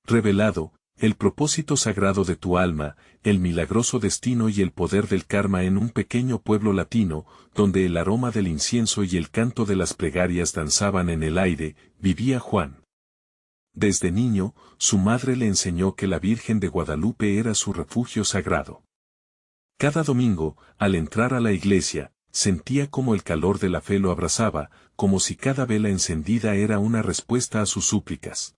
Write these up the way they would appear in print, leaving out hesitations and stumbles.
revelado, el propósito sagrado de tu alma, el milagroso destino y el poder del karma en un pequeño pueblo latino, donde el aroma del incienso y el canto de las plegarias danzaban en el aire, vivía Juan. Desde niño, su madre le enseñó que la Virgen de Guadalupe era su refugio sagrado. Cada domingo, al entrar a la iglesia, sentía como el calor de la fe lo abrazaba, como si cada vela encendida era una respuesta a sus súplicas.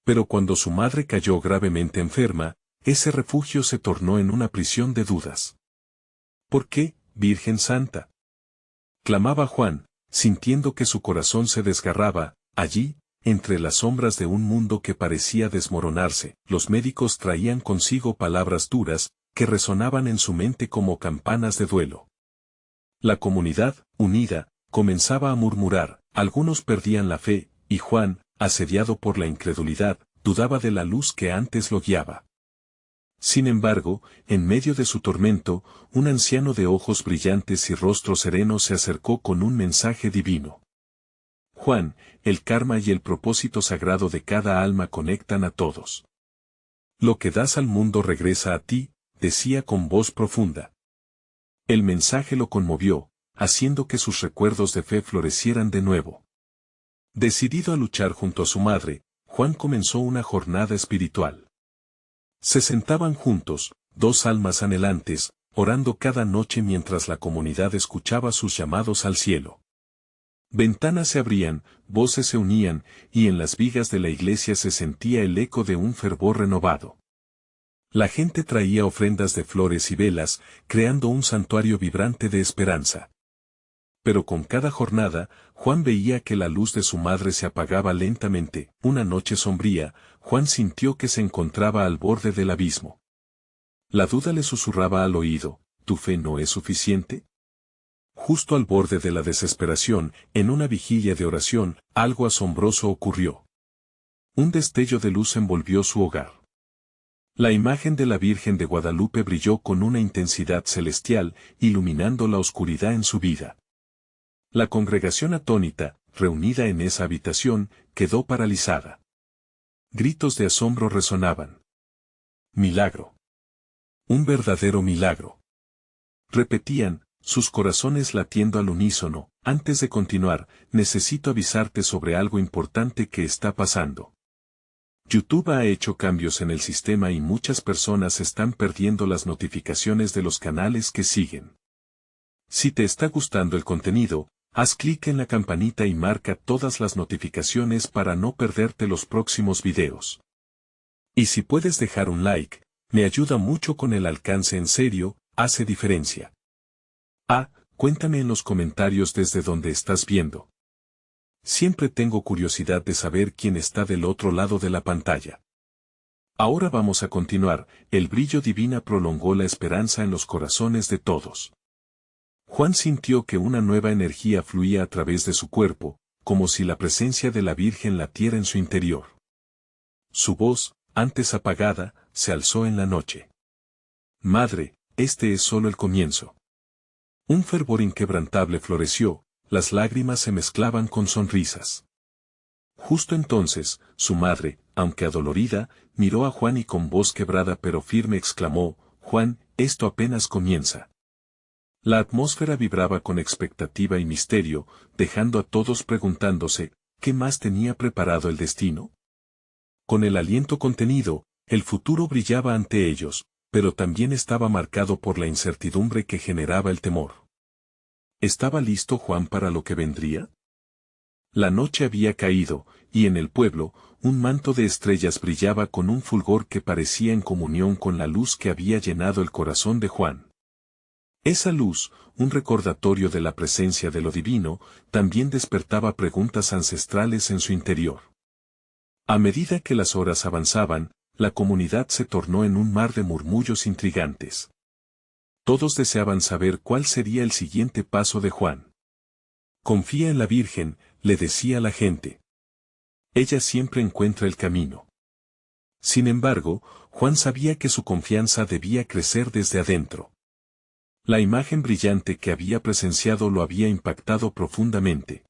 Pero cuando su madre cayó gravemente enferma, ese refugio se tornó en una prisión de dudas. ¿Por qué, Virgen Santa?, clamaba Juan, sintiendo que su corazón se desgarraba. Allí, entre las sombras de un mundo que parecía desmoronarse, los médicos traían consigo palabras duras, que resonaban en su mente como campanas de duelo. La comunidad, unida, comenzaba a murmurar, algunos perdían la fe, y Juan, asediado por la incredulidad, dudaba de la luz que antes lo guiaba. Sin embargo, en medio de su tormento, un anciano de ojos brillantes y rostro sereno se acercó con un mensaje divino. Juan, el karma y el propósito sagrado de cada alma conectan a todos. Lo que das al mundo regresa a ti, decía con voz profunda. El mensaje lo conmovió, haciendo que sus recuerdos de fe florecieran de nuevo. Decidido a luchar junto a su madre, Juan comenzó una jornada espiritual. Se sentaban juntos, dos almas anhelantes, orando cada noche mientras la comunidad escuchaba sus llamados al cielo. Ventanas se abrían, voces se unían, y en las vigas de la iglesia se sentía el eco de un fervor renovado. La gente traía ofrendas de flores y velas, creando un santuario vibrante de esperanza. Pero con cada jornada, Juan veía que la luz de su madre se apagaba lentamente. Una noche sombría, Juan sintió que se encontraba al borde del abismo. La duda le susurraba al oído, ¿tu fe no es suficiente? Justo al borde de la desesperación, en una vigilia de oración, algo asombroso ocurrió. Un destello de luz envolvió su hogar. La imagen de la Virgen de Guadalupe brilló con una intensidad celestial, iluminando la oscuridad en su vida. La congregación atónita, reunida en esa habitación, quedó paralizada. Gritos de asombro resonaban. Milagro. Un verdadero milagro. Repetían, sus corazones latiendo al unísono. Antes de continuar, necesito avisarte sobre algo importante que está pasando. YouTube ha hecho cambios en el sistema y muchas personas están perdiendo las notificaciones de los canales que siguen. Si te está gustando el contenido, haz clic en la campanita y marca todas las notificaciones para no perderte los próximos videos. Y si puedes dejar un like, me ayuda mucho con el alcance, en serio, hace diferencia. Cuéntame en los comentarios desde donde estás viendo. Siempre tengo curiosidad de saber quién está del otro lado de la pantalla. Ahora vamos a continuar. El brillo divino prolongó la esperanza en los corazones de todos. Juan sintió que una nueva energía fluía a través de su cuerpo, como si la presencia de la Virgen latiera en su interior. Su voz, antes apagada, se alzó en la noche. Madre, este es solo el comienzo. Un fervor inquebrantable floreció, las lágrimas se mezclaban con sonrisas. Justo entonces, su madre, aunque adolorida, miró a Juan y con voz quebrada pero firme exclamó, Juan, esto apenas comienza. La atmósfera vibraba con expectativa y misterio, dejando a todos preguntándose, ¿qué más tenía preparado el destino? Con el aliento contenido, el futuro brillaba ante ellos, pero también estaba marcado por la incertidumbre que generaba el temor. ¿Estaba listo Juan para lo que vendría? La noche había caído, y en el pueblo, un manto de estrellas brillaba con un fulgor que parecía en comunión con la luz que había llenado el corazón de Juan. Esa luz, un recordatorio de la presencia de lo divino, también despertaba preguntas ancestrales en su interior. A medida que las horas avanzaban, la comunidad se tornó en un mar de murmullos intrigantes. Todos deseaban saber cuál sería el siguiente paso de Juan. Confía en la Virgen, le decía la gente. Ella siempre encuentra el camino. Sin embargo, Juan sabía que su confianza debía crecer desde adentro. La imagen brillante que había presenciado lo había impactado profundamente.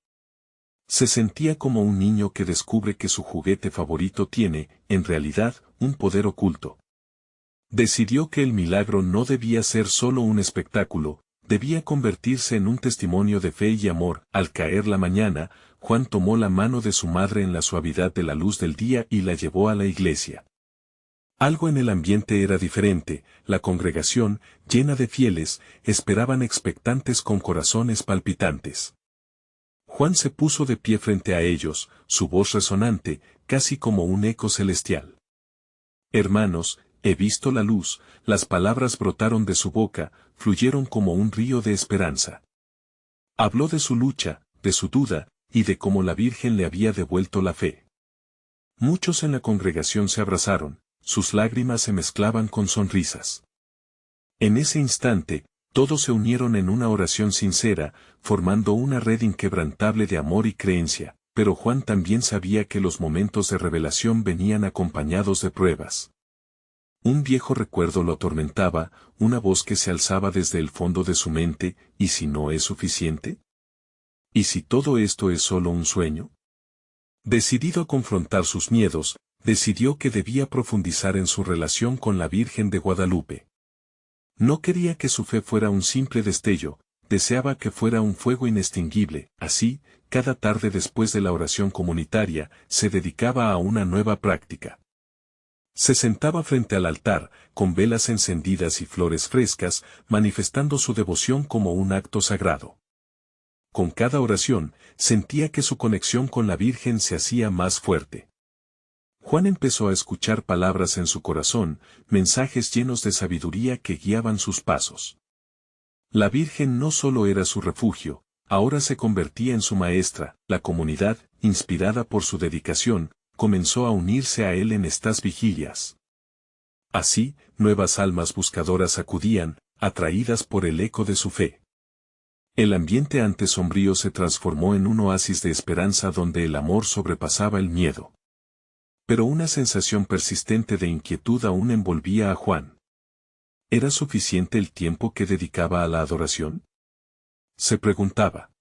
Se sentía como un niño que descubre que su juguete favorito tiene, en realidad, un poder oculto. Decidió que el milagro no debía ser solo un espectáculo, debía convertirse en un testimonio de fe y amor. Al caer la mañana, Juan tomó la mano de su madre en la suavidad de la luz del día y la llevó a la iglesia. Algo en el ambiente era diferente, la congregación, llena de fieles, esperaban expectantes con corazones palpitantes. Juan se puso de pie frente a ellos, su voz resonante, casi como un eco celestial. Hermanos, he visto la luz, las palabras brotaron de su boca, fluyeron como un río de esperanza. Habló de su lucha, de su duda, y de cómo la Virgen le había devuelto la fe. Muchos en la congregación se abrazaron, sus lágrimas se mezclaban con sonrisas. En ese instante, todos se unieron en una oración sincera, formando una red inquebrantable de amor y creencia, pero Juan también sabía que los momentos de revelación venían acompañados de pruebas. Un viejo recuerdo lo atormentaba, una voz que se alzaba desde el fondo de su mente, ¿y si no es suficiente? ¿Y si todo esto es solo un sueño? Decidido a confrontar sus miedos, decidió que debía profundizar en su relación con la Virgen de Guadalupe. No quería que su fe fuera un simple destello, deseaba que fuera un fuego inextinguible. Así, cada tarde después de la oración comunitaria, se dedicaba a una nueva práctica. Se sentaba frente al altar, con velas encendidas y flores frescas, manifestando su devoción como un acto sagrado. Con cada oración, sentía que su conexión con la Virgen se hacía más fuerte. Juan empezó a escuchar palabras en su corazón, mensajes llenos de sabiduría que guiaban sus pasos. La Virgen no solo era su refugio, ahora se convertía en su maestra. La comunidad, inspirada por su dedicación, comenzó a unirse a él en estas vigilias. Así, nuevas almas buscadoras acudían, atraídas por el eco de su fe. El ambiente antes sombrío se transformó en un oasis de esperanza donde el amor sobrepasaba el miedo. Pero una sensación persistente de inquietud aún envolvía a Juan. ¿Era suficiente el tiempo que dedicaba a la adoración? Se preguntaba.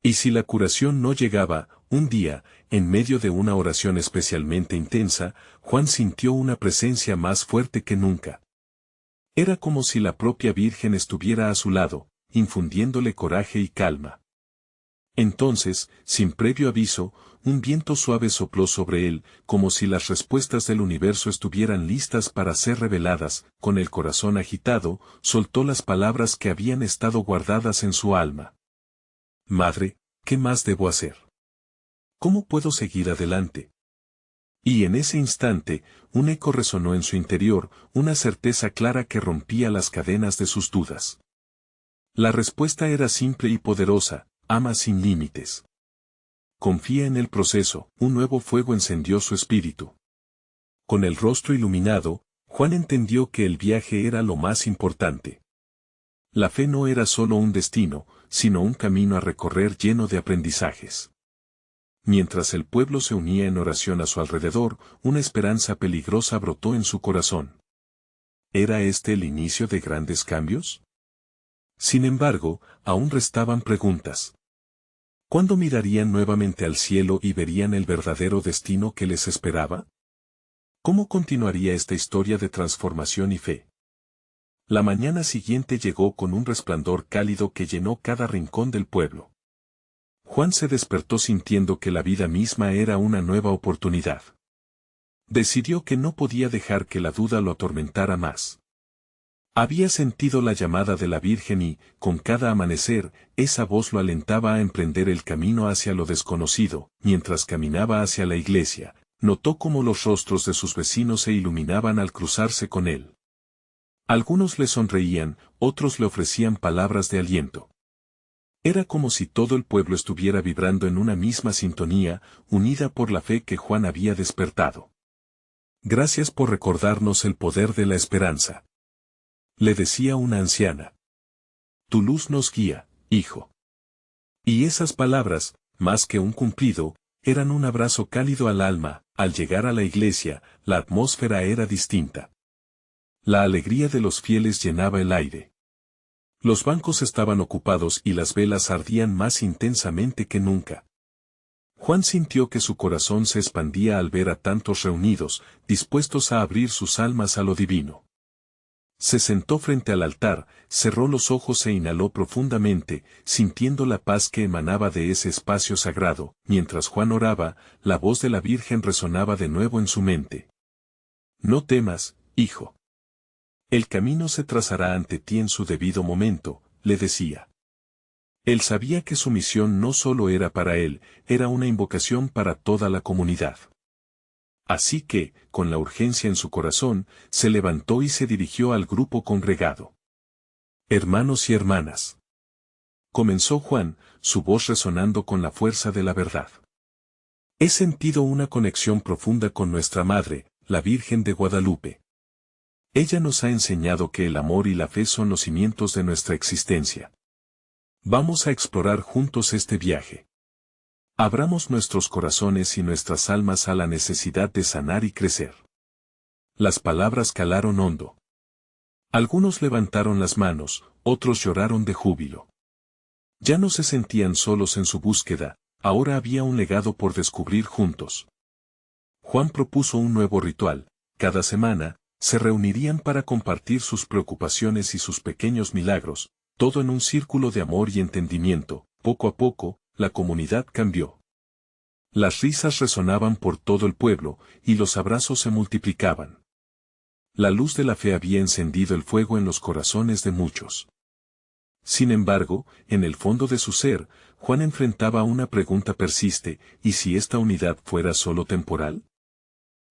¿Y si la curación no llegaba? Un día, en medio de una oración especialmente intensa, Juan sintió una presencia más fuerte que nunca. Era como si la propia Virgen estuviera a su lado, infundiéndole coraje y calma. Entonces, sin previo aviso, un viento suave sopló sobre él, como si las respuestas del universo estuvieran listas para ser reveladas. Con el corazón agitado, soltó las palabras que habían estado guardadas en su alma. Madre, ¿qué más debo hacer? ¿Cómo puedo seguir adelante? Y en ese instante, un eco resonó en su interior, una certeza clara que rompía las cadenas de sus dudas. La respuesta era simple y poderosa: ama sin límites. Confía en el proceso. Un nuevo fuego encendió su espíritu. Con el rostro iluminado, Juan entendió que el viaje era lo más importante. La fe no era solo un destino, sino un camino a recorrer lleno de aprendizajes. Mientras el pueblo se unía en oración a su alrededor, una esperanza peligrosa brotó en su corazón. ¿Era este el inicio de grandes cambios? Sin embargo, aún restaban preguntas. ¿Cuándo mirarían nuevamente al cielo y verían el verdadero destino que les esperaba? ¿Cómo continuaría esta historia de transformación y fe? La mañana siguiente llegó con un resplandor cálido que llenó cada rincón del pueblo. Juan se despertó sintiendo que la vida misma era una nueva oportunidad. Decidió que no podía dejar que la duda lo atormentara más. Había sentido la llamada de la Virgen y, con cada amanecer, esa voz lo alentaba a emprender el camino hacia lo desconocido. Mientras caminaba hacia la iglesia, notó cómo los rostros de sus vecinos se iluminaban al cruzarse con él. Algunos le sonreían, otros le ofrecían palabras de aliento. Era como si todo el pueblo estuviera vibrando en una misma sintonía, unida por la fe que Juan había despertado. Gracias por recordarnos el poder de la esperanza, le decía una anciana. Tu luz nos guía, hijo. Y esas palabras, más que un cumplido, eran un abrazo cálido al alma. Al llegar a la iglesia, la atmósfera era distinta. La alegría de los fieles llenaba el aire. Los bancos estaban ocupados y las velas ardían más intensamente que nunca. Juan sintió que su corazón se expandía al ver a tantos reunidos, dispuestos a abrir sus almas a lo divino. Se sentó frente al altar, cerró los ojos e inhaló profundamente, sintiendo la paz que emanaba de ese espacio sagrado. Mientras Juan oraba, la voz de la Virgen resonaba de nuevo en su mente. No temas, hijo. El camino se trazará ante ti en su debido momento, le decía. Él sabía que su misión no solo era para él, era una invocación para toda la comunidad. Así que, con la urgencia en su corazón, se levantó y se dirigió al grupo congregado. Hermanos y hermanas. Comenzó Juan, su voz resonando con la fuerza de la verdad. He sentido una conexión profunda con nuestra Madre, la Virgen de Guadalupe. Ella nos ha enseñado que el amor y la fe son los cimientos de nuestra existencia. Vamos a explorar juntos este viaje. Abramos nuestros corazones y nuestras almas a la necesidad de sanar y crecer. Las palabras calaron hondo. Algunos levantaron las manos, otros lloraron de júbilo. Ya no se sentían solos en su búsqueda, ahora había un legado por descubrir juntos. Juan propuso un nuevo ritual. Cada semana, se reunirían para compartir sus preocupaciones y sus pequeños milagros, todo en un círculo de amor y entendimiento. Poco a poco, la comunidad cambió. Las risas resonaban por todo el pueblo, y los abrazos se multiplicaban. La luz de la fe había encendido el fuego en los corazones de muchos. Sin embargo, en el fondo de su ser, Juan enfrentaba una pregunta persiste: ¿y si esta unidad fuera solo temporal?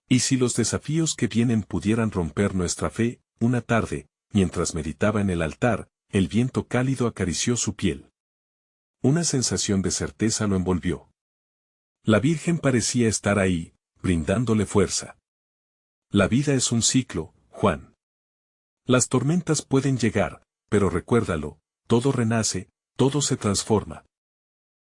¿Y si los desafíos que vienen pudieran romper nuestra fe? Una tarde, mientras meditaba en el altar, el viento cálido acarició su piel. Una sensación de certeza lo envolvió. La Virgen parecía estar ahí, brindándole fuerza. La vida es un ciclo, Juan. Las tormentas pueden llegar, pero recuérdalo, todo renace, todo se transforma.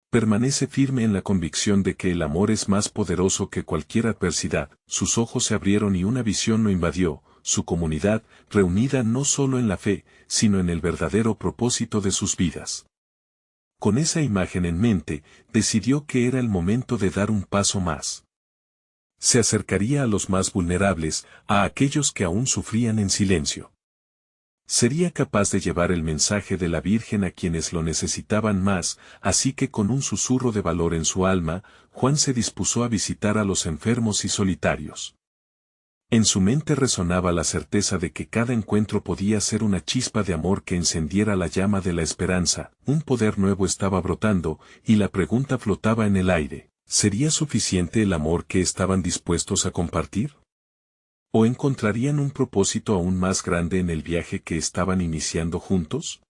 Permanece firme en la convicción de que el amor es más poderoso que cualquier adversidad. Sus ojos se abrieron y una visión lo invadió, su comunidad, reunida no solo en la fe, sino en el verdadero propósito de sus vidas. Con esa imagen en mente, decidió que era el momento de dar un paso más. Se acercaría a los más vulnerables, a aquellos que aún sufrían en silencio. Sería capaz de llevar el mensaje de la Virgen a quienes lo necesitaban más, así que con un susurro de valor en su alma, Juan se dispuso a visitar a los enfermos y solitarios. En su mente resonaba la certeza de que cada encuentro podía ser una chispa de amor que encendiera la llama de la esperanza. Un poder nuevo estaba brotando, y la pregunta flotaba en el aire: ¿sería suficiente el amor que estaban dispuestos a compartir? ¿O encontrarían un propósito aún más grande en el viaje que estaban iniciando juntos?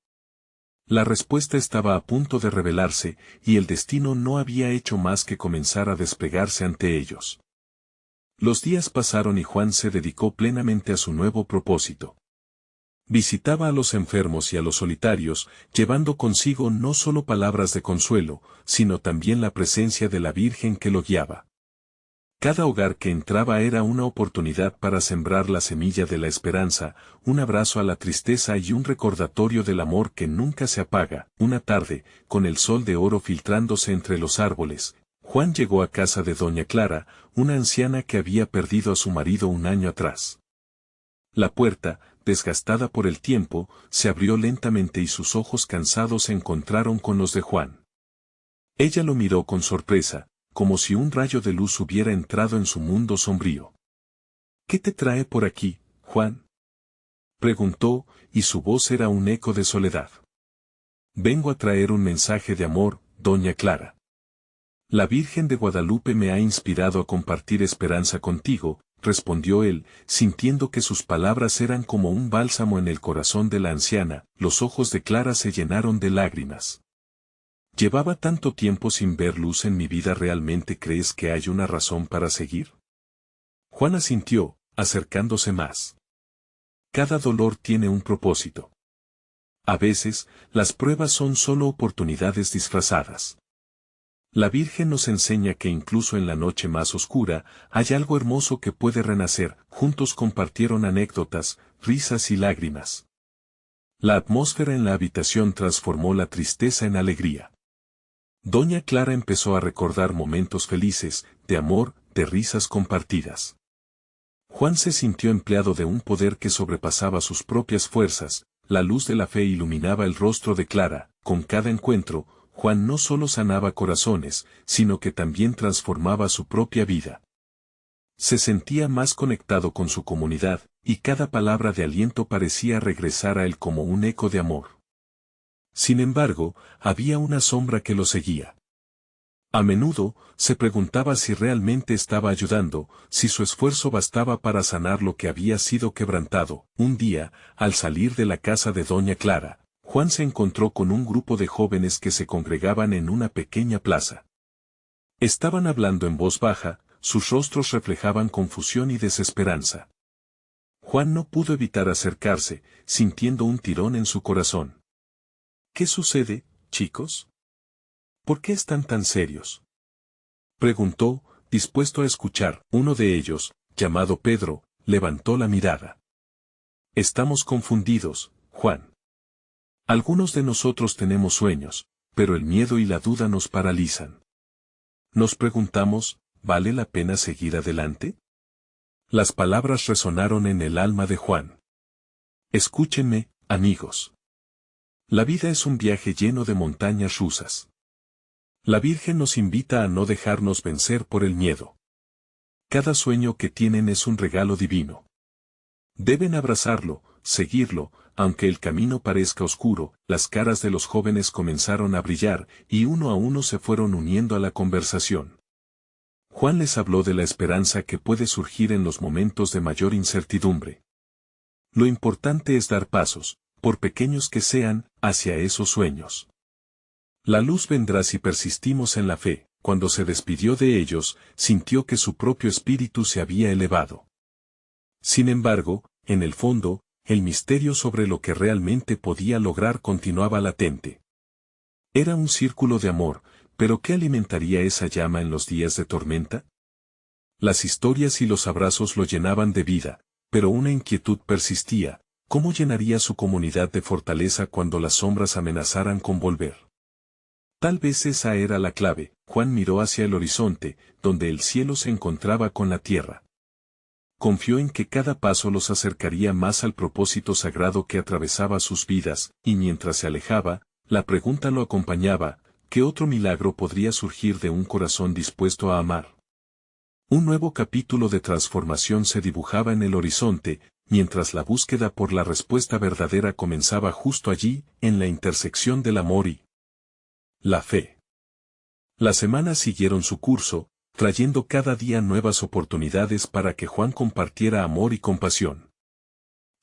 La respuesta estaba a punto de revelarse, y el destino no había hecho más que comenzar a desplegarse ante ellos. Los días pasaron y Juan se dedicó plenamente a su nuevo propósito. Visitaba a los enfermos y a los solitarios, llevando consigo no solo palabras de consuelo, sino también la presencia de la Virgen que lo guiaba. Cada hogar que entraba era una oportunidad para sembrar la semilla de la esperanza, un abrazo a la tristeza y un recordatorio del amor que nunca se apaga. Una tarde, con el sol de oro filtrándose entre los árboles, Juan llegó a casa de doña Clara, una anciana que había perdido a su marido un año atrás. La puerta, desgastada por el tiempo, se abrió lentamente y sus ojos cansados se encontraron con los de Juan. Ella lo miró con sorpresa, como si un rayo de luz hubiera entrado en su mundo sombrío. ¿Qué te trae por aquí, Juan?, preguntó, y su voz era un eco de soledad. Vengo a traer un mensaje de amor, doña Clara. La Virgen de Guadalupe me ha inspirado a compartir esperanza contigo, respondió él, sintiendo que sus palabras eran como un bálsamo en el corazón de la anciana. Los ojos de Clara se llenaron de lágrimas. Llevaba tanto tiempo sin ver luz en mi vida. ¿Realmente crees que hay una razón para seguir? Juan asintió, acercándose más. Cada dolor tiene un propósito. A veces, las pruebas son solo oportunidades disfrazadas. La Virgen nos enseña que incluso en la noche más oscura, hay algo hermoso que puede renacer. Juntos compartieron anécdotas, risas y lágrimas. La atmósfera en la habitación transformó la tristeza en alegría. Doña Clara empezó a recordar momentos felices, de amor, de risas compartidas. Juan se sintió empleado de un poder que sobrepasaba sus propias fuerzas, la luz de la fe iluminaba el rostro de Clara, con cada encuentro, Juan no solo sanaba corazones, sino que también transformaba su propia vida. Se sentía más conectado con su comunidad, y cada palabra de aliento parecía regresar a él como un eco de amor. Sin embargo, había una sombra que lo seguía. A menudo, se preguntaba si realmente estaba ayudando, si su esfuerzo bastaba para sanar lo que había sido quebrantado. Un día, al salir de la casa de Doña Clara, Juan se encontró con un grupo de jóvenes que se congregaban en una pequeña plaza. Estaban hablando en voz baja, sus rostros reflejaban confusión y desesperanza. Juan no pudo evitar acercarse, sintiendo un tirón en su corazón. ¿Qué sucede, chicos? ¿Por qué están tan serios?, preguntó, dispuesto a escuchar. Uno de ellos, llamado Pedro, levantó la mirada. Estamos confundidos, Juan. Algunos de nosotros tenemos sueños, pero el miedo y la duda nos paralizan. Nos preguntamos, ¿vale la pena seguir adelante? Las palabras resonaron en el alma de Juan. Escúchenme, amigos. La vida es un viaje lleno de montañas rusas. La Virgen nos invita a no dejarnos vencer por el miedo. Cada sueño que tienen es un regalo divino. Deben abrazarlo, seguirlo, aunque el camino parezca oscuro. Las caras de los jóvenes comenzaron a brillar, y uno a uno se fueron uniendo a la conversación. Juan les habló de la esperanza que puede surgir en los momentos de mayor incertidumbre. Lo importante es dar pasos, por pequeños que sean, hacia esos sueños. La luz vendrá si persistimos en la fe. Cuando se despidió de ellos, sintió que su propio espíritu se había elevado. Sin embargo, en el fondo, el misterio sobre lo que realmente podía lograr continuaba latente. Era un círculo de amor, pero ¿qué alimentaría esa llama en los días de tormenta? Las historias y los abrazos lo llenaban de vida, pero una inquietud persistía: ¿cómo llenaría su comunidad de fortaleza cuando las sombras amenazaran con volver? Tal vez esa era la clave. Juan miró hacia el horizonte, donde el cielo se encontraba con la tierra. Confió en que cada paso los acercaría más al propósito sagrado que atravesaba sus vidas, y mientras se alejaba, la pregunta lo acompañaba: ¿qué otro milagro podría surgir de un corazón dispuesto a amar? Un nuevo capítulo de transformación se dibujaba en el horizonte, mientras la búsqueda por la respuesta verdadera comenzaba justo allí, en la intersección del amor y la fe. Las semanas siguieron su curso, trayendo cada día nuevas oportunidades para que Juan compartiera amor y compasión.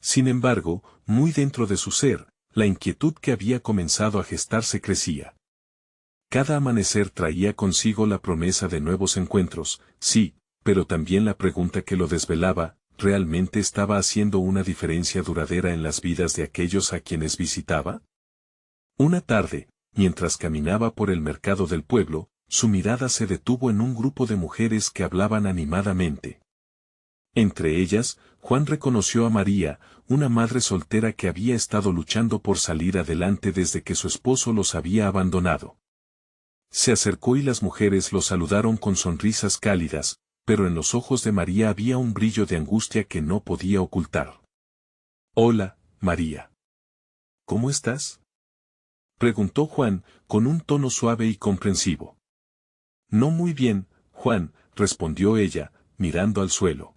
Sin embargo, muy dentro de su ser, la inquietud que había comenzado a gestarse crecía. Cada amanecer traía consigo la promesa de nuevos encuentros, sí, pero también la pregunta que lo desvelaba: ¿realmente estaba haciendo una diferencia duradera en las vidas de aquellos a quienes visitaba? Una tarde, mientras caminaba por el mercado del pueblo, su mirada se detuvo en un grupo de mujeres que hablaban animadamente. Entre ellas, Juan reconoció a María, una madre soltera que había estado luchando por salir adelante desde que su esposo los había abandonado. Se acercó y las mujeres lo saludaron con sonrisas cálidas, pero en los ojos de María había un brillo de angustia que no podía ocultar. «Hola, María. ¿Cómo estás?», preguntó Juan, con un tono suave y comprensivo. «No muy bien, Juan», respondió ella, mirando al suelo.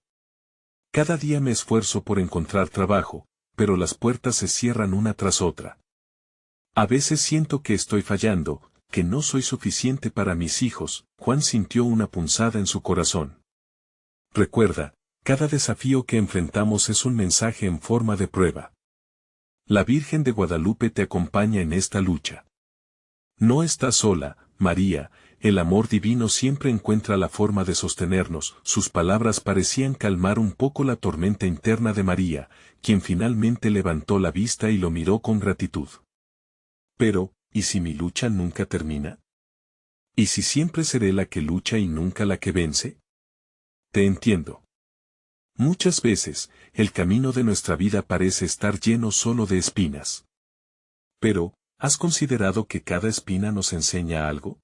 «Cada día me esfuerzo por encontrar trabajo, pero las puertas se cierran una tras otra. A veces siento que estoy fallando, que no soy suficiente para mis hijos». Juan sintió una punzada en su corazón. «Recuerda, cada desafío que enfrentamos es un mensaje en forma de prueba. La Virgen de Guadalupe te acompaña en esta lucha. No estás sola, María, el amor divino siempre encuentra la forma de sostenernos». Sus palabras parecían calmar un poco la tormenta interna de María, quien finalmente levantó la vista y lo miró con gratitud. «Pero, ¿y si mi lucha nunca termina? ¿Y si siempre seré la que lucha y nunca la que vence? Te entiendo. Muchas veces, el camino de nuestra vida parece estar lleno solo de espinas. Pero, ¿has considerado que cada espina nos enseña algo?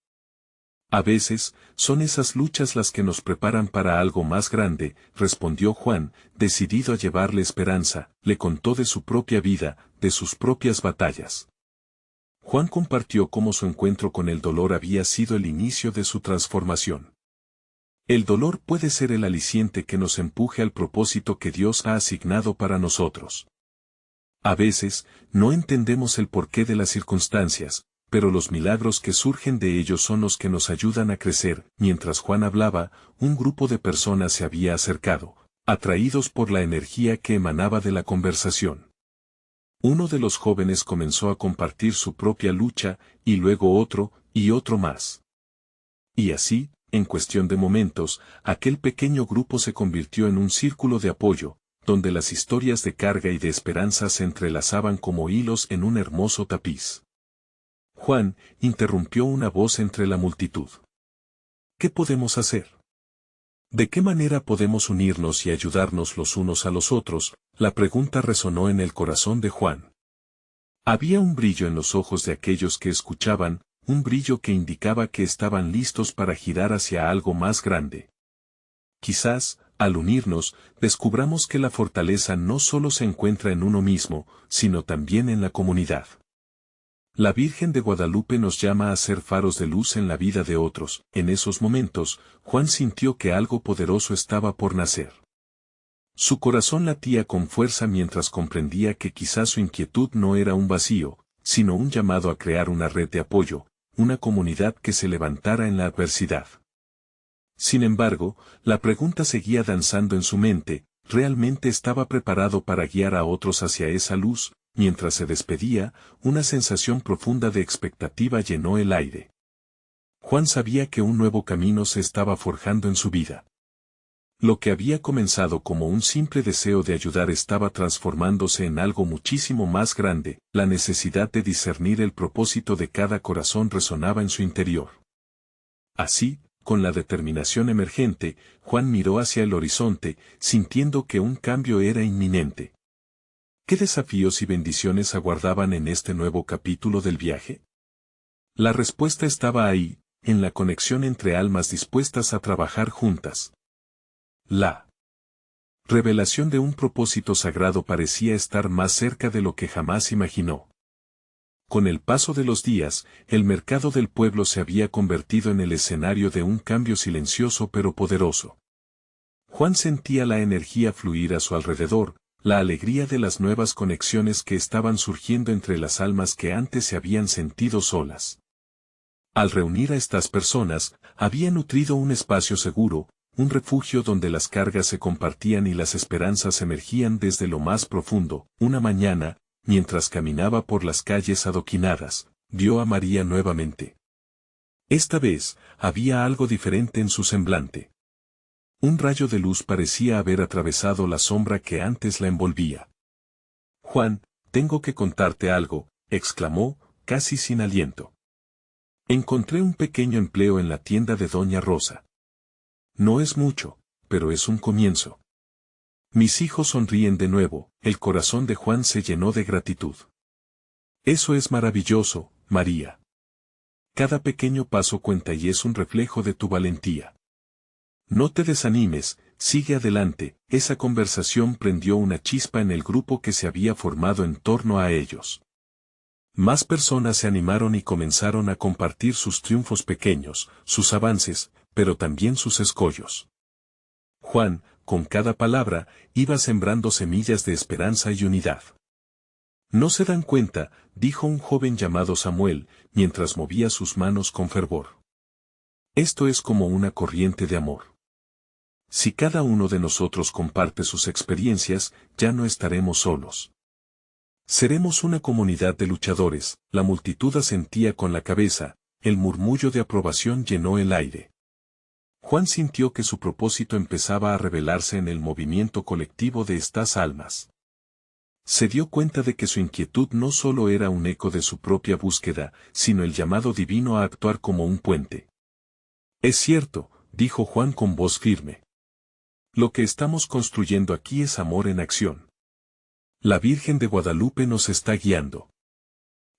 A veces, son esas luchas las que nos preparan para algo más grande, respondió Juan, decidido a llevarle esperanza. Le contó de su propia vida, de sus propias batallas. Juan compartió cómo su encuentro con el dolor había sido el inicio de su transformación. El dolor puede ser el aliciente que nos empuje al propósito que Dios ha asignado para nosotros. A veces, no entendemos el porqué de las circunstancias, pero los milagros que surgen de ellos son los que nos ayudan a crecer. Mientras Juan hablaba, un grupo de personas se había acercado, atraídos por la energía que emanaba de la conversación. Uno de los jóvenes comenzó a compartir su propia lucha, y luego otro, y otro más. Y así, en cuestión de momentos, aquel pequeño grupo se convirtió en un círculo de apoyo, donde las historias de carga y de esperanza se entrelazaban como hilos en un hermoso tapiz. Juan, interrumpió una voz entre la multitud. ¿Qué podemos hacer? ¿De qué manera podemos unirnos y ayudarnos los unos a los otros? La pregunta resonó en el corazón de Juan. Había un brillo en los ojos de aquellos que escuchaban, un brillo que indicaba que estaban listos para girar hacia algo más grande. Quizás, al unirnos, descubramos que la fortaleza no solo se encuentra en uno mismo, sino también en la comunidad. La Virgen de Guadalupe nos llama a ser faros de luz en la vida de otros. En esos momentos, Juan sintió que algo poderoso estaba por nacer. Su corazón latía con fuerza mientras comprendía que quizás su inquietud no era un vacío, sino un llamado a crear una red de apoyo, una comunidad que se levantara en la adversidad. Sin embargo, la pregunta seguía danzando en su mente, ¿realmente estaba preparado para guiar a otros hacia esa luz? Mientras se despedía, una sensación profunda de expectativa llenó el aire. Juan sabía que un nuevo camino se estaba forjando en su vida. Lo que había comenzado como un simple deseo de ayudar estaba transformándose en algo muchísimo más grande. La necesidad de discernir el propósito de cada corazón resonaba en su interior. Así, con la determinación emergente, Juan miró hacia el horizonte, sintiendo que un cambio era inminente. ¿Qué desafíos y bendiciones aguardaban en este nuevo capítulo del viaje? La respuesta estaba ahí, en la conexión entre almas dispuestas a trabajar juntas. La revelación de un propósito sagrado parecía estar más cerca de lo que jamás imaginó. Con el paso de los días, el mercado del pueblo se había convertido en el escenario de un cambio silencioso pero poderoso. Juan sentía la energía fluir a su alrededor, la alegría de las nuevas conexiones que estaban surgiendo entre las almas que antes se habían sentido solas. Al reunir a estas personas, había nutrido un espacio seguro, un refugio donde las cargas se compartían y las esperanzas emergían desde lo más profundo. Una mañana, mientras caminaba por las calles adoquinadas, vio a María nuevamente. Esta vez, había algo diferente en su semblante. Un rayo de luz parecía haber atravesado la sombra que antes la envolvía. Juan, tengo que contarte algo, exclamó, casi sin aliento. Encontré un pequeño empleo en la tienda de Doña Rosa. No es mucho, pero es un comienzo. Mis hijos sonríen de nuevo, el corazón de Juan se llenó de gratitud. Eso es maravilloso, María. Cada pequeño paso cuenta y es un reflejo de tu valentía. No te desanimes, sigue adelante. Esa conversación prendió una chispa en el grupo que se había formado en torno a ellos. Más personas se animaron y comenzaron a compartir sus triunfos pequeños, sus avances, pero también sus escollos. Juan, con cada palabra, iba sembrando semillas de esperanza y unidad. No se dan cuenta, dijo un joven llamado Samuel, mientras movía sus manos con fervor. Esto es como una corriente de amor. Si cada uno de nosotros comparte sus experiencias, ya no estaremos solos. Seremos una comunidad de luchadores. La multitud asentía con la cabeza, el murmullo de aprobación llenó el aire. Juan sintió que su propósito empezaba a revelarse en el movimiento colectivo de estas almas. Se dio cuenta de que su inquietud no solo era un eco de su propia búsqueda, sino el llamado divino a actuar como un puente. Es cierto, dijo Juan con voz firme. Lo que estamos construyendo aquí es amor en acción. La Virgen de Guadalupe nos está guiando.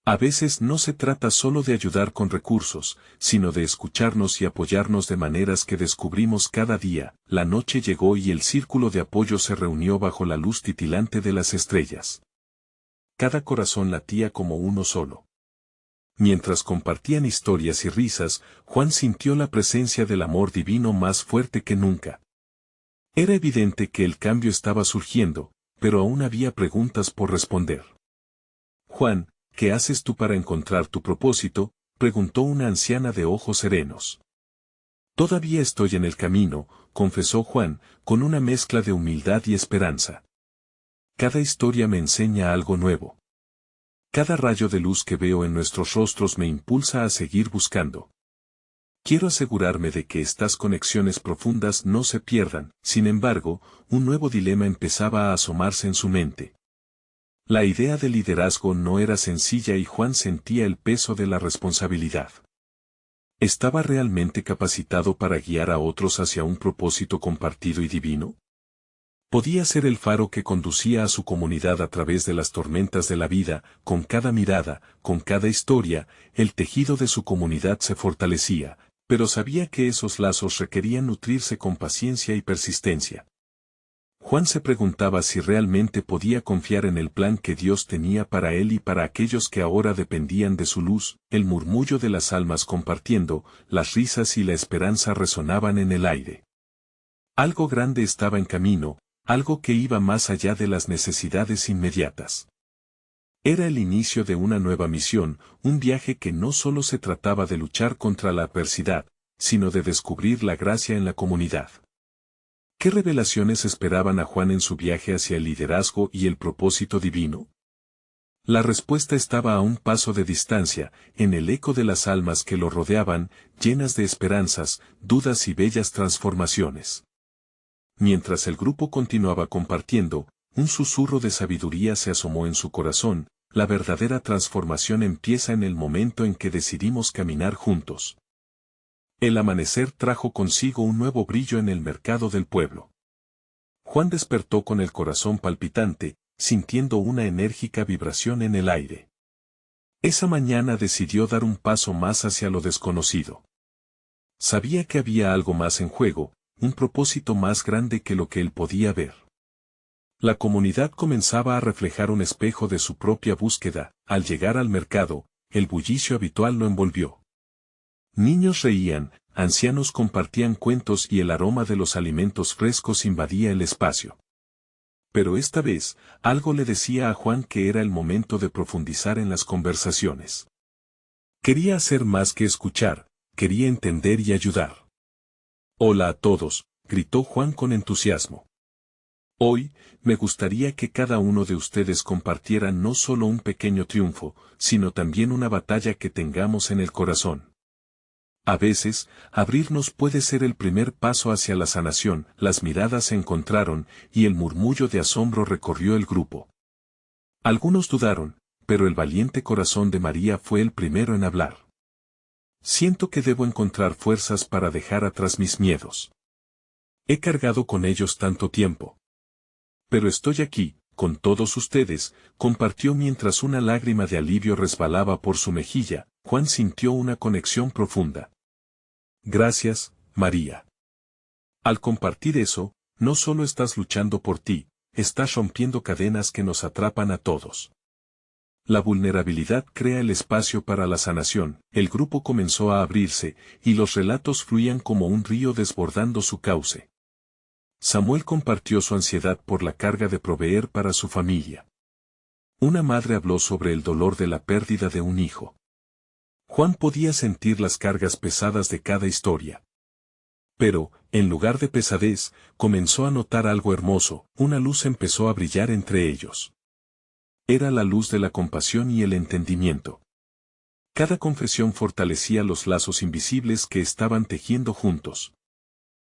A veces no se trata solo de ayudar con recursos, sino de escucharnos y apoyarnos de maneras que descubrimos cada día. La noche llegó y el círculo de apoyo se reunió bajo la luz titilante de las estrellas. Cada corazón latía como uno solo. Mientras compartían historias y risas, Juan sintió la presencia del amor divino más fuerte que nunca. Era evidente que el cambio estaba surgiendo, pero aún había preguntas por responder. Juan, ¿qué haces tú para encontrar tu propósito?, preguntó una anciana de ojos serenos. Todavía estoy en el camino, confesó Juan, con una mezcla de humildad y esperanza. Cada historia me enseña algo nuevo. Cada rayo de luz que veo en nuestros rostros me impulsa a seguir buscando. Quiero asegurarme de que estas conexiones profundas no se pierdan. Sin embargo, un nuevo dilema empezaba a asomarse en su mente. La idea de liderazgo no era sencilla y Juan sentía el peso de la responsabilidad. ¿Estaba realmente capacitado para guiar a otros hacia un propósito compartido y divino? Podía ser el faro que conducía a su comunidad a través de las tormentas de la vida. Con cada mirada, con cada historia, el tejido de su comunidad se fortalecía, pero sabía que esos lazos requerían nutrirse con paciencia y persistencia. Juan se preguntaba si realmente podía confiar en el plan que Dios tenía para él y para aquellos que ahora dependían de su luz. El murmullo de las almas compartiendo, las risas y la esperanza resonaban en el aire. Algo grande estaba en camino, algo que iba más allá de las necesidades inmediatas. Era el inicio de una nueva misión, un viaje que no solo se trataba de luchar contra la adversidad, sino de descubrir la gracia en la comunidad. ¿Qué revelaciones esperaban a Juan en su viaje hacia el liderazgo y el propósito divino? La respuesta estaba a un paso de distancia, en el eco de las almas que lo rodeaban, llenas de esperanzas, dudas y bellas transformaciones. Mientras el grupo continuaba compartiendo, un susurro de sabiduría se asomó en su corazón. La verdadera transformación empieza en el momento en que decidimos caminar juntos. El amanecer trajo consigo un nuevo brillo en el mercado del pueblo. Juan despertó con el corazón palpitante, sintiendo una enérgica vibración en el aire. Esa mañana decidió dar un paso más hacia lo desconocido. Sabía que había algo más en juego, un propósito más grande que lo que él podía ver. La comunidad comenzaba a reflejar un espejo de su propia búsqueda. Al llegar al mercado, el bullicio habitual lo envolvió. Niños reían, ancianos compartían cuentos y el aroma de los alimentos frescos invadía el espacio. Pero esta vez, algo le decía a Juan que era el momento de profundizar en las conversaciones. Quería hacer más que escuchar, quería entender y ayudar. «Hola a todos», gritó Juan con entusiasmo. «Hoy, me gustaría que cada uno de ustedes compartiera no solo un pequeño triunfo, sino también una batalla que tengamos en el corazón. A veces, abrirnos puede ser el primer paso hacia la sanación». Las miradas se encontraron, y el murmullo de asombro recorrió el grupo. Algunos dudaron, pero el valiente corazón de María fue el primero en hablar. «Siento que debo encontrar fuerzas para dejar atrás mis miedos. He cargado con ellos tanto tiempo. Pero estoy aquí, con todos ustedes», compartió mientras una lágrima de alivio resbalaba por su mejilla. Juan sintió una conexión profunda. «Gracias, María. Al compartir eso, no solo estás luchando por ti, estás rompiendo cadenas que nos atrapan a todos». La vulnerabilidad crea el espacio para la sanación. El grupo comenzó a abrirse, y los relatos fluían como un río desbordando su cauce. Samuel compartió su ansiedad por la carga de proveer para su familia. Una madre habló sobre el dolor de la pérdida de un hijo. Juan podía sentir las cargas pesadas de cada historia. Pero, en lugar de pesadez, comenzó a notar algo hermoso. Una luz empezó a brillar entre ellos. Era la luz de la compasión y el entendimiento. Cada confesión fortalecía los lazos invisibles que estaban tejiendo juntos.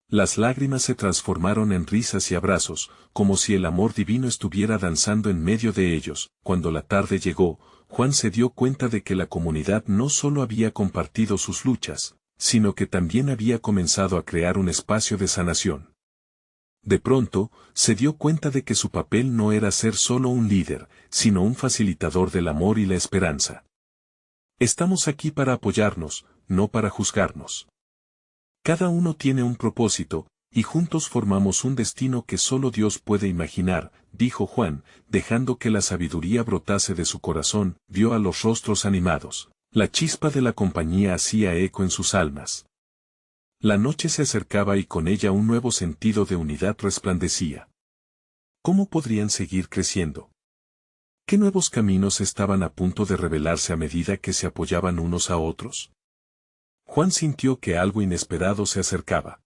Las lágrimas se transformaron en risas y abrazos, como si el amor divino estuviera danzando en medio de ellos. Cuando la tarde llegó, Juan se dio cuenta de que la comunidad no solo había compartido sus luchas, sino que también había comenzado a crear un espacio de sanación. De pronto, se dio cuenta de que su papel no era ser solo un líder, sino un facilitador del amor y la esperanza. Estamos aquí para apoyarnos, no para juzgarnos. Cada uno tiene un propósito, y juntos formamos un destino que solo Dios puede imaginar, dijo Juan, dejando que la sabiduría brotase de su corazón, vio a los rostros animados. La chispa de la compañía hacía eco en sus almas. La noche se acercaba y con ella un nuevo sentido de unidad resplandecía. ¿Cómo podrían seguir creciendo? ¿Qué nuevos caminos estaban a punto de revelarse a medida que se apoyaban unos a otros? Juan sintió que algo inesperado se acercaba.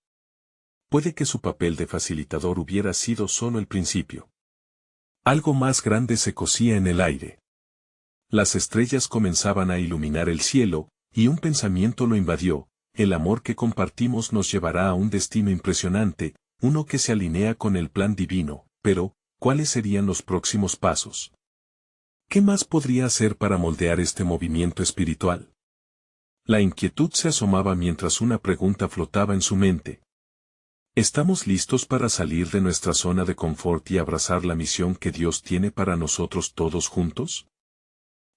Puede que su papel de facilitador hubiera sido solo el principio. Algo más grande se cosía en el aire. Las estrellas comenzaban a iluminar el cielo, y un pensamiento lo invadió: el amor que compartimos nos llevará a un destino impresionante, uno que se alinea con el plan divino, pero, ¿cuáles serían los próximos pasos? ¿Qué más podría hacer para moldear este movimiento espiritual? La inquietud se asomaba mientras una pregunta flotaba en su mente. ¿Estamos listos para salir de nuestra zona de confort y abrazar la misión que Dios tiene para nosotros todos juntos?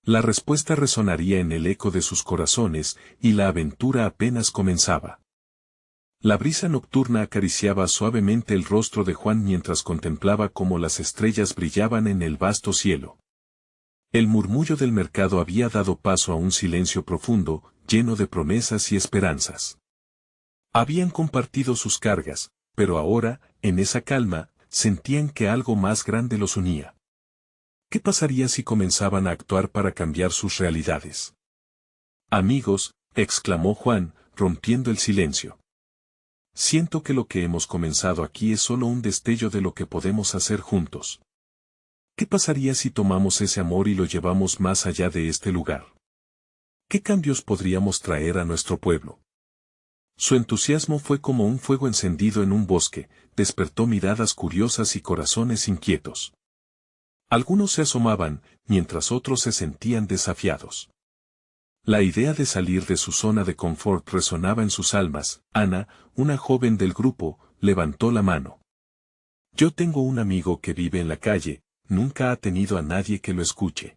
La respuesta resonaría en el eco de sus corazones, y la aventura apenas comenzaba. La brisa nocturna acariciaba suavemente el rostro de Juan mientras contemplaba cómo las estrellas brillaban en el vasto cielo. El murmullo del mercado había dado paso a un silencio profundo, lleno de promesas y esperanzas. Habían compartido sus cargas, pero ahora, en esa calma, sentían que algo más grande los unía. ¿Qué pasaría si comenzaban a actuar para cambiar sus realidades? Amigos, exclamó Juan, rompiendo el silencio. Siento que lo que hemos comenzado aquí es solo un destello de lo que podemos hacer juntos. ¿Qué pasaría si tomamos ese amor y lo llevamos más allá de este lugar? ¿Qué cambios podríamos traer a nuestro pueblo? Su entusiasmo fue como un fuego encendido en un bosque, despertó miradas curiosas y corazones inquietos. Algunos se asomaban, mientras otros se sentían desafiados. La idea de salir de su zona de confort resonaba en sus almas. Ana, una joven del grupo, levantó la mano. Yo tengo un amigo que vive en la calle, nunca ha tenido a nadie que lo escuche.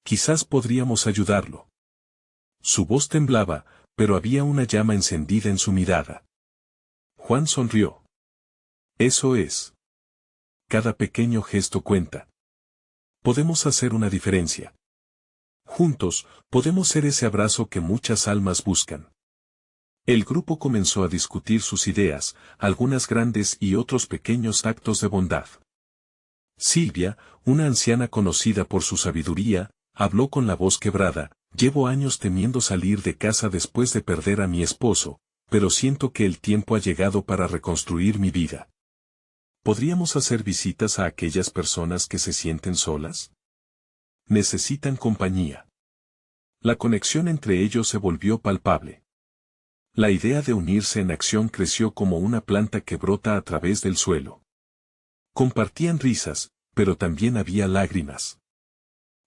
Quizás podríamos ayudarlo. Su voz temblaba, pero había una llama encendida en su mirada. Juan sonrió. Eso es. Cada pequeño gesto cuenta. Podemos hacer una diferencia. Juntos, podemos ser ese abrazo que muchas almas buscan. El grupo comenzó a discutir sus ideas, algunas grandes y otros pequeños actos de bondad. Silvia, una anciana conocida por su sabiduría, habló con la voz quebrada: llevo años temiendo salir de casa después de perder a mi esposo, pero siento que el tiempo ha llegado para reconstruir mi vida. ¿Podríamos hacer visitas a aquellas personas que se sienten solas? Necesitan compañía. La conexión entre ellos se volvió palpable. La idea de unirse en acción creció como una planta que brota a través del suelo. Compartían risas, pero también había lágrimas.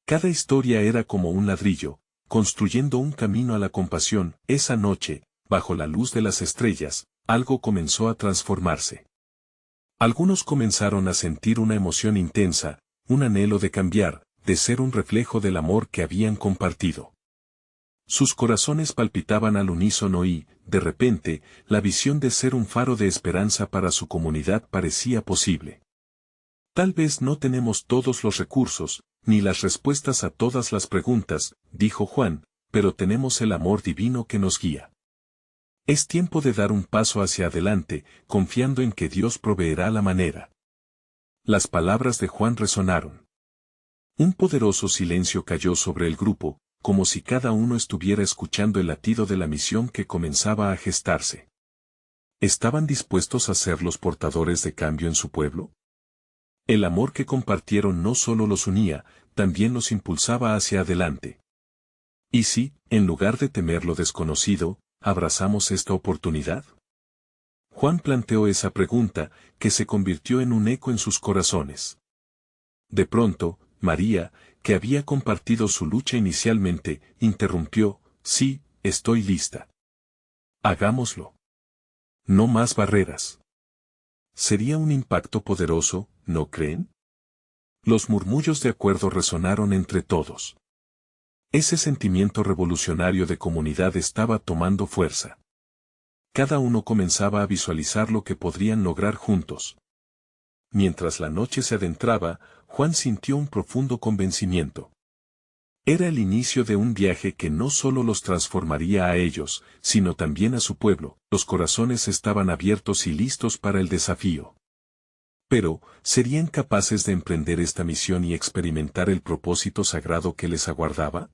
Cada historia era como un ladrillo, construyendo un camino a la compasión. Esa noche, bajo la luz de las estrellas, algo comenzó a transformarse. Algunos comenzaron a sentir una emoción intensa, un anhelo de cambiar, de ser un reflejo del amor que habían compartido. Sus corazones palpitaban al unísono y, de repente, la visión de ser un faro de esperanza para su comunidad parecía posible. Tal vez no tenemos todos los recursos, ni las respuestas a todas las preguntas, dijo Juan, pero tenemos el amor divino que nos guía. Es tiempo de dar un paso hacia adelante, confiando en que Dios proveerá la manera. Las palabras de Juan resonaron. Un poderoso silencio cayó sobre el grupo, como si cada uno estuviera escuchando el latido de la misión que comenzaba a gestarse. ¿Estaban dispuestos a ser los portadores de cambio en su pueblo? El amor que compartieron no solo los unía, también los impulsaba hacia adelante. ¿Y si, en lugar de temer lo desconocido, abrazamos esta oportunidad? Juan planteó esa pregunta, que se convirtió en un eco en sus corazones. De pronto, María, que había compartido su lucha inicialmente, interrumpió: sí, estoy lista. Hagámoslo. No más barreras. Sería un impacto poderoso, ¿no creen? Los murmullos de acuerdo resonaron entre todos. Ese sentimiento revolucionario de comunidad estaba tomando fuerza. Cada uno comenzaba a visualizar lo que podrían lograr juntos. Mientras la noche se adentraba, Juan sintió un profundo convencimiento. Era el inicio de un viaje que no solo los transformaría a ellos, sino también a su pueblo. Los corazones estaban abiertos y listos para el desafío. Pero, ¿serían capaces de emprender esta misión y experimentar el propósito sagrado que les aguardaba?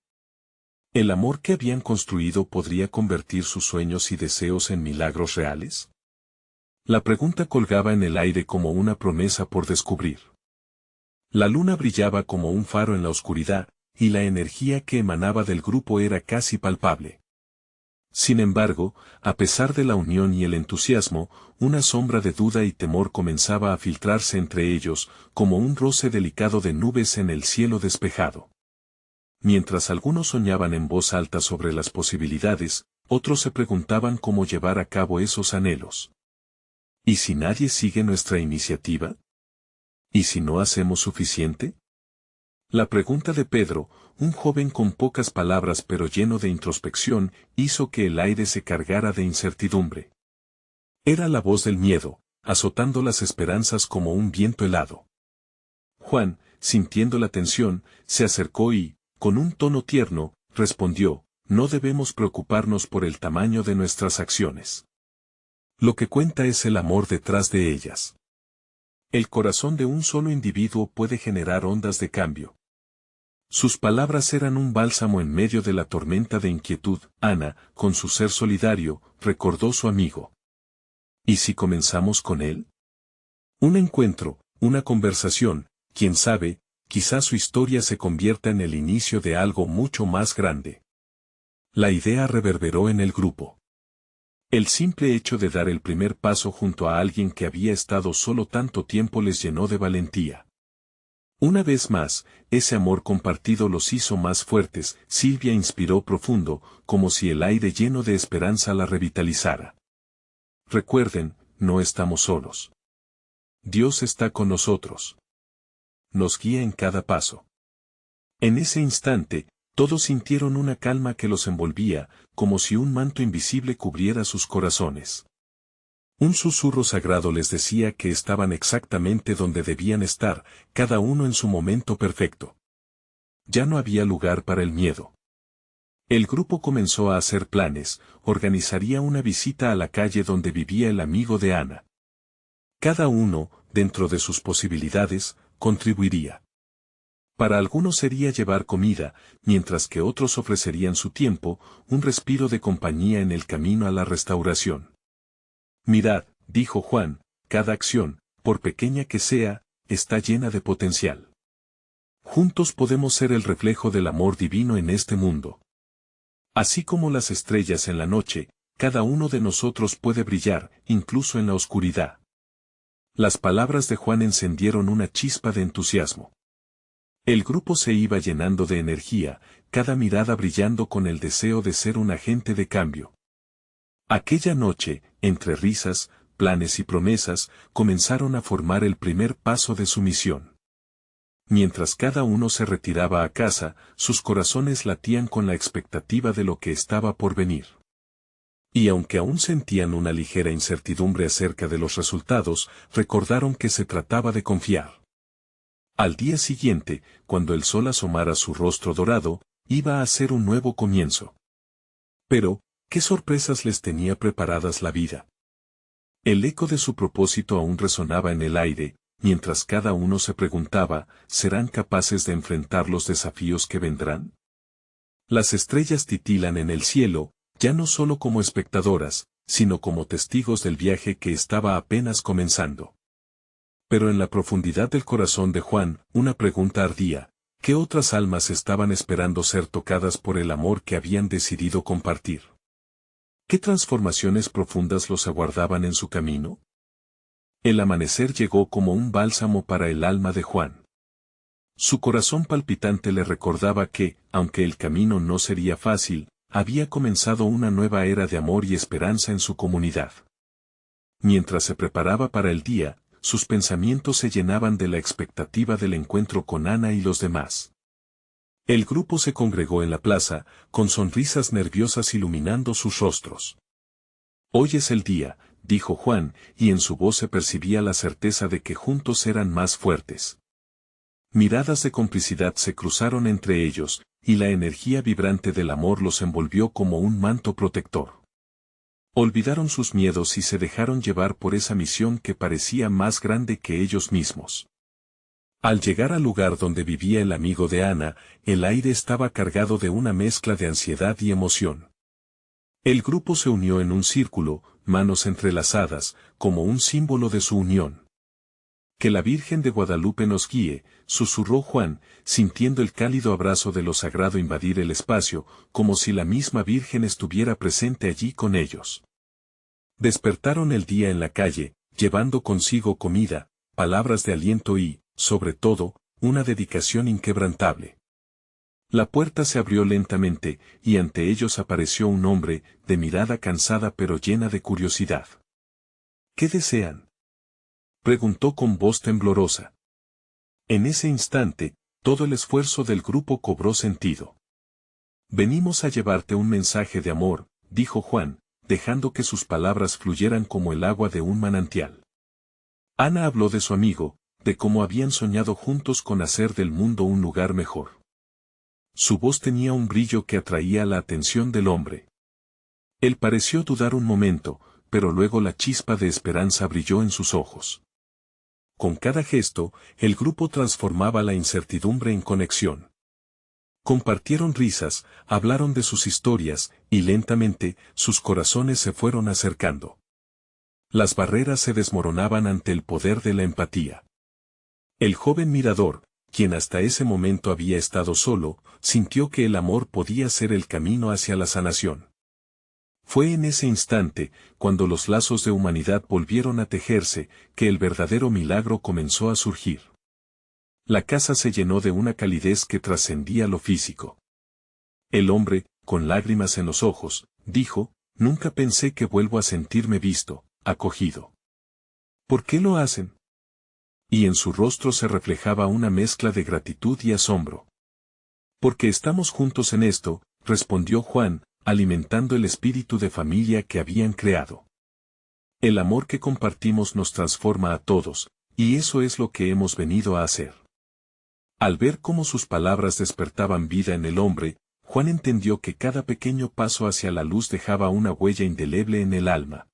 ¿El amor que habían construido podría convertir sus sueños y deseos en milagros reales? La pregunta colgaba en el aire como una promesa por descubrir. La luna brillaba como un faro en la oscuridad, y la energía que emanaba del grupo era casi palpable. Sin embargo, a pesar de la unión y el entusiasmo, una sombra de duda y temor comenzaba a filtrarse entre ellos, como un roce delicado de nubes en el cielo despejado. Mientras algunos soñaban en voz alta sobre las posibilidades, otros se preguntaban cómo llevar a cabo esos anhelos. ¿Y si nadie sigue nuestra iniciativa? ¿Y si no hacemos suficiente? La pregunta de Pedro, un joven con pocas palabras pero lleno de introspección, hizo que el aire se cargara de incertidumbre. Era la voz del miedo, azotando las esperanzas como un viento helado. Juan, sintiendo la tensión, se acercó y, con un tono tierno, respondió, no debemos preocuparnos por el tamaño de nuestras acciones. Lo que cuenta es el amor detrás de ellas. El corazón de un solo individuo puede generar ondas de cambio. Sus palabras eran un bálsamo en medio de la tormenta de inquietud. Ana, con su ser solidario, recordó su amigo. ¿Y si comenzamos con él? Un encuentro, una conversación, quién sabe, quizás su historia se convierta en el inicio de algo mucho más grande. La idea reverberó en el grupo. El simple hecho de dar el primer paso junto a alguien que había estado solo tanto tiempo les llenó de valentía. Una vez más, ese amor compartido los hizo más fuertes. Silvia inspiró profundo, como si el aire lleno de esperanza la revitalizara. Recuerden, no estamos solos. Dios está con nosotros. Nos guía en cada paso. En ese instante, todos sintieron una calma que los envolvía, como si un manto invisible cubriera sus corazones. Un susurro sagrado les decía que estaban exactamente donde debían estar, cada uno en su momento perfecto. Ya no había lugar para el miedo. El grupo comenzó a hacer planes, organizaría una visita a la calle donde vivía el amigo de Ana. Cada uno, dentro de sus posibilidades, contribuiría. Para algunos sería llevar comida, mientras que otros ofrecerían su tiempo, un respiro de compañía en el camino a la restauración. Mirad, dijo Juan, cada acción, por pequeña que sea, está llena de potencial. Juntos podemos ser el reflejo del amor divino en este mundo. Así como las estrellas en la noche, cada uno de nosotros puede brillar, incluso en la oscuridad. Las palabras de Juan encendieron una chispa de entusiasmo. El grupo se iba llenando de energía, cada mirada brillando con el deseo de ser un agente de cambio. Aquella noche, entre risas, planes y promesas, comenzaron a formar el primer paso de su misión. Mientras cada uno se retiraba a casa, sus corazones latían con la expectativa de lo que estaba por venir. Y aunque aún sentían una ligera incertidumbre acerca de los resultados, recordaron que se trataba de confiar. Al día siguiente, cuando el sol asomara su rostro dorado, iba a ser un nuevo comienzo. Pero, ¿qué sorpresas les tenía preparadas la vida? El eco de su propósito aún resonaba en el aire, mientras cada uno se preguntaba, ¿serán capaces de enfrentar los desafíos que vendrán? Las estrellas titilan en el cielo, ya no solo como espectadoras, sino como testigos del viaje que estaba apenas comenzando. Pero en la profundidad del corazón de Juan, una pregunta ardía: ¿qué otras almas estaban esperando ser tocadas por el amor que habían decidido compartir? ¿Qué transformaciones profundas los aguardaban en su camino? El amanecer llegó como un bálsamo para el alma de Juan. Su corazón palpitante le recordaba que, aunque el camino no sería fácil, había comenzado una nueva era de amor y esperanza en su comunidad. Mientras se preparaba para el día, sus pensamientos se llenaban de la expectativa del encuentro con Ana y los demás. El grupo se congregó en la plaza, con sonrisas nerviosas iluminando sus rostros. Hoy es el día, dijo Juan, y en su voz se percibía la certeza de que juntos eran más fuertes. Miradas de complicidad se cruzaron entre ellos, y la energía vibrante del amor los envolvió como un manto protector. Olvidaron sus miedos y se dejaron llevar por esa misión que parecía más grande que ellos mismos. Al llegar al lugar donde vivía el amigo de Ana, el aire estaba cargado de una mezcla de ansiedad y emoción. El grupo se unió en un círculo, manos entrelazadas, como un símbolo de su unión. Que la Virgen de Guadalupe nos guíe, susurró Juan, sintiendo el cálido abrazo de lo sagrado invadir el espacio, como si la misma Virgen estuviera presente allí con ellos. Despertaron el día en la calle, llevando consigo comida, palabras de aliento y, sobre todo, una dedicación inquebrantable. La puerta se abrió lentamente, y ante ellos apareció un hombre, de mirada cansada pero llena de curiosidad. ¿Qué desean?, preguntó con voz temblorosa. En ese instante, todo el esfuerzo del grupo cobró sentido. Venimos a llevarte un mensaje de amor, dijo Juan, dejando que sus palabras fluyeran como el agua de un manantial. Ana habló de su amigo, de cómo habían soñado juntos con hacer del mundo un lugar mejor. Su voz tenía un brillo que atraía la atención del hombre. Él pareció dudar un momento, pero luego la chispa de esperanza brilló en sus ojos. Con cada gesto, el grupo transformaba la incertidumbre en conexión. Compartieron risas, hablaron de sus historias, y lentamente, sus corazones se fueron acercando. Las barreras se desmoronaban ante el poder de la empatía. El joven mirador, quien hasta ese momento había estado solo, sintió que el amor podía ser el camino hacia la sanación. Fue en ese instante, cuando los lazos de humanidad volvieron a tejerse, que el verdadero milagro comenzó a surgir. La casa se llenó de una calidez que trascendía lo físico. El hombre, con lágrimas en los ojos, dijo, «Nunca pensé que vuelvo a sentirme visto, acogido». ¿Por qué lo hacen?, y en su rostro se reflejaba una mezcla de gratitud y asombro. «Porque estamos juntos en esto», respondió Juan, alimentando el espíritu de familia que habían creado. El amor que compartimos nos transforma a todos, y eso es lo que hemos venido a hacer. Al ver cómo sus palabras despertaban vida en el hombre, Juan entendió que cada pequeño paso hacia la luz dejaba una huella indeleble en el alma.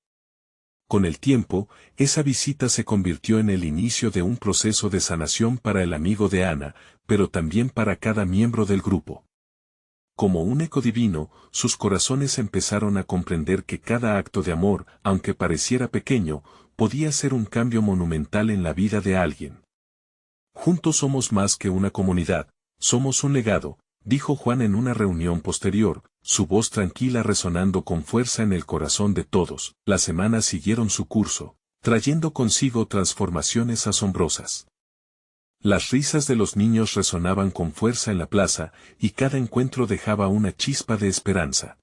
Con el tiempo, esa visita se convirtió en el inicio de un proceso de sanación para el amigo de Ana, pero también para cada miembro del grupo. Como un eco divino, sus corazones empezaron a comprender que cada acto de amor, aunque pareciera pequeño, podía ser un cambio monumental en la vida de alguien. Juntos somos más que una comunidad, somos un legado, dijo Juan en una reunión posterior, su voz tranquila resonando con fuerza en el corazón de todos. Las semanas siguieron su curso, trayendo consigo transformaciones asombrosas. Las risas de los niños resonaban con fuerza en la plaza, y cada encuentro dejaba una chispa de esperanza.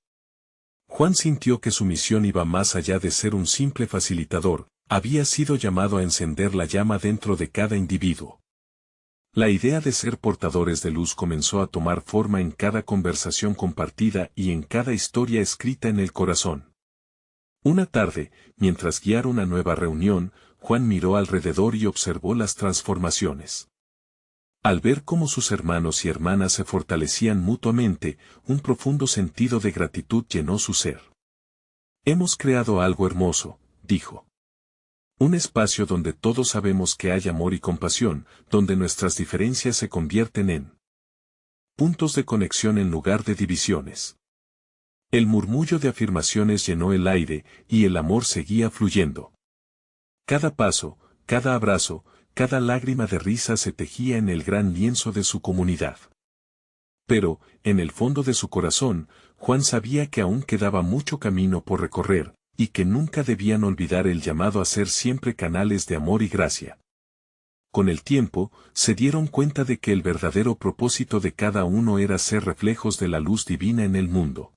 Juan sintió que su misión iba más allá de ser un simple facilitador, había sido llamado a encender la llama dentro de cada individuo. La idea de ser portadores de luz comenzó a tomar forma en cada conversación compartida y en cada historia escrita en el corazón. Una tarde, mientras guiaron una nueva reunión, Juan miró alrededor y observó las transformaciones. Al ver cómo sus hermanos y hermanas se fortalecían mutuamente, un profundo sentido de gratitud llenó su ser. «Hemos creado algo hermoso», dijo. «Un espacio donde todos sabemos que hay amor y compasión, donde nuestras diferencias se convierten en puntos de conexión en lugar de divisiones». El murmullo de afirmaciones llenó el aire, y el amor seguía fluyendo. Cada paso, cada abrazo, cada lágrima de risa se tejía en el gran lienzo de su comunidad. Pero, en el fondo de su corazón, Juan sabía que aún quedaba mucho camino por recorrer, y que nunca debían olvidar el llamado a ser siempre canales de amor y gracia. Con el tiempo, se dieron cuenta de que el verdadero propósito de cada uno era ser reflejos de la luz divina en el mundo.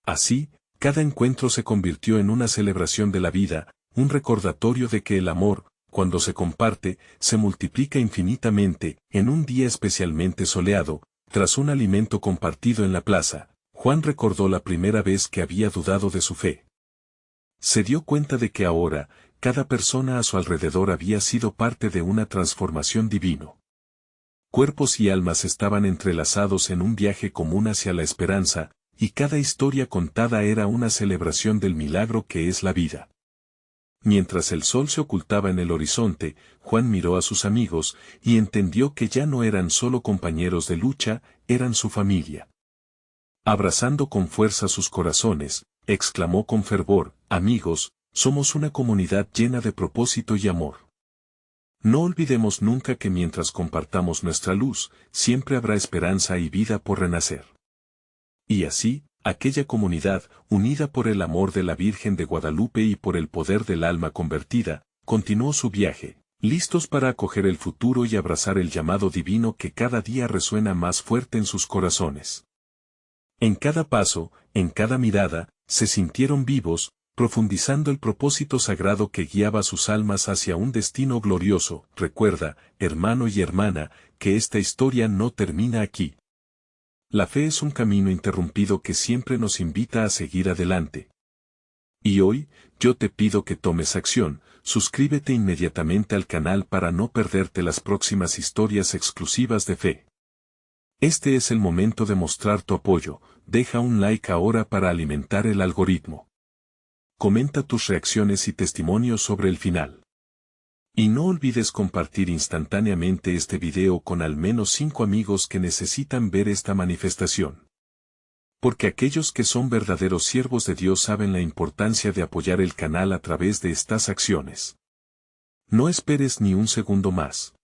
Así, cada encuentro se convirtió en una celebración de la vida, un recordatorio de que el amor, cuando se comparte, se multiplica infinitamente. En un día especialmente soleado, Tras un alimento compartido en la plaza, Juan recordó la primera vez que había dudado de su fe. Se dio cuenta de que ahora, cada persona a su alrededor había sido parte de una transformación divino. Cuerpos y almas estaban entrelazados en un viaje común hacia la esperanza, y cada historia contada era una celebración del milagro que es la vida. Mientras el sol se ocultaba en el horizonte, Juan miró a sus amigos, y entendió que ya no eran solo compañeros de lucha, eran su familia. Abrazando con fuerza sus corazones, exclamó con fervor: amigos, somos una comunidad llena de propósito y amor. No olvidemos nunca que mientras compartamos nuestra luz, siempre habrá esperanza y vida por renacer. Y así, aquella comunidad, unida por el amor de la Virgen de Guadalupe y por el poder del alma convertida, continuó su viaje, listos para acoger el futuro y abrazar el llamado divino que cada día resuena más fuerte en sus corazones. En cada paso, en cada mirada, se sintieron vivos, profundizando el propósito sagrado que guiaba sus almas hacia un destino glorioso. Recuerda, hermano y hermana, que esta historia no termina aquí. La fe es un camino interrumpido que siempre nos invita a seguir adelante. Y hoy, yo te pido que tomes acción, suscríbete inmediatamente al canal para no perderte las próximas historias exclusivas de fe. Este es el momento de mostrar tu apoyo, deja un like ahora para alimentar el algoritmo. Comenta tus reacciones y testimonios sobre el final. Y no olvides compartir instantáneamente este video con al menos 5 amigos que necesitan ver esta manifestación. Porque aquellos que son verdaderos siervos de Dios saben la importancia de apoyar el canal a través de estas acciones. No esperes ni un segundo más.